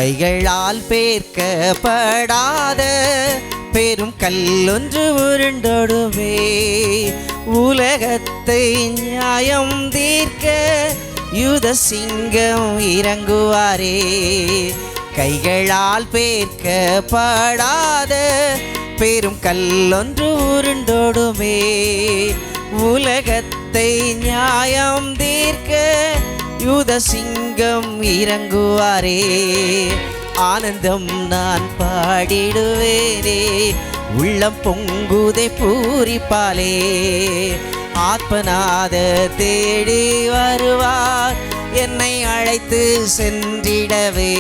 கைகளால் பேர்க்கப்படாத பெரும் கல்லொன்று உருண்டோடுமே. உலகத்தை நியாயம் தீர்க்க யூத சிங்கம் இறங்குவாரே. கைகளால் பேர்க்கப்படாத பெரும் கல்லொன்று உருண்டோடுமே. உலகத்தை நியாயம் தீர்க்க யூத சிங்கம் இறங்குவாரே. ஆனந்தம் நான் பாடிடுவேனே, உள்ளம் பொங்குதை பூரிப்பாலே. ஆத்மநாத தேடி வருவார், என்னை அழைத்து சென்றிடவே.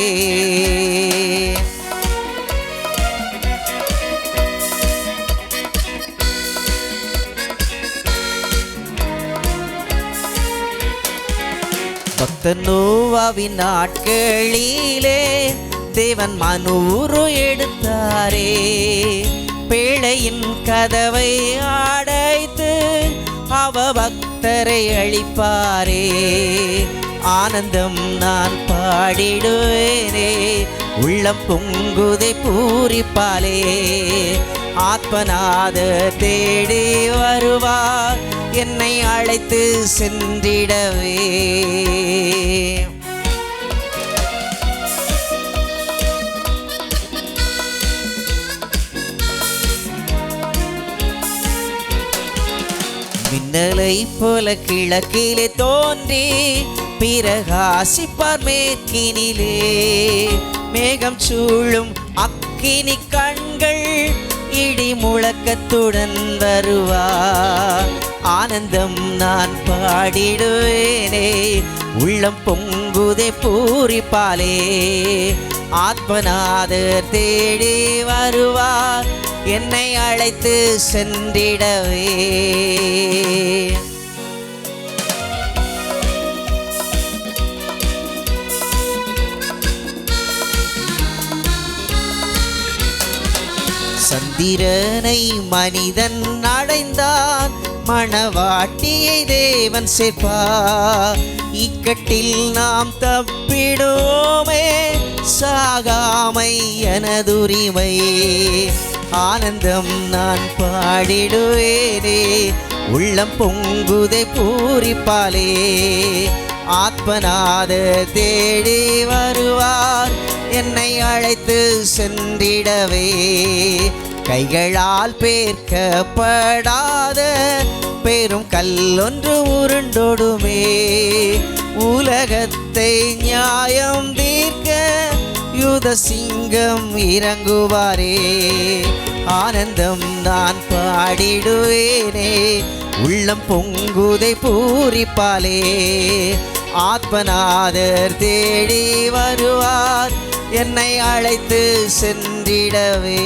பக்தர் நோவாவின் நாட்களிலே தேவன் மனூரு எடுத்தாரே. பேழையின் கதவை அடைத்து அவ பக்தரை அழிப்பாரே. ஆனந்தம் நான் பாடிடுவேனே, உள்ளம் பொங்குதை பூரிப்பாலே. ஆத்மநாதர் தேடி வருவார், என்னை அழைத்து சென்றிடவே. மின்னலை போல கிழக்கிலே தோன்றி பிரகாசிப்பார் மேற்கினிலே. மேகம் சூழும் அக்கினி கண்கள் இடி முழக்கத்துடன் வருவார். ஆனந்தம் நான் பாடிடுவேனே, உள்ளம் பொங்குதை பூரிப்பாலே. ஆத்மநாதர் தேடி வருவார், என்னை அழைத்து சென்றிடவே. சந்திரனை மனிதன் அடைந்தான், மணவாட்டியை தேவன் சேர்ப்பார். இக்கட்டில் நாம் தப்பிடுவோமே, சாகாமை எனதுரிமை. ஆனந்தம் நான் பாடிடுவேனே, உள்ளம் பொங்குதை பூரிப்பாலே. ஆத்மநாதர் தேடி வருவார், என்னை அழைத்து சென்றிடவே. கைகளால் பேர்க்கப்படாத பெரும் கல்லொன்று உருண்டோடுமே. உலகத்தை நியாயம் தீர்க்க யூத சிங்கம் இறங்குவாரே. ஆனந்தம் நான் பாடிடுவேனே, உள்ளம் பொங்குதை பூரிப்பாலே. ஆத்மநாதர் தேடி வருவார், என்னை அழைத்து சென்றிடவே.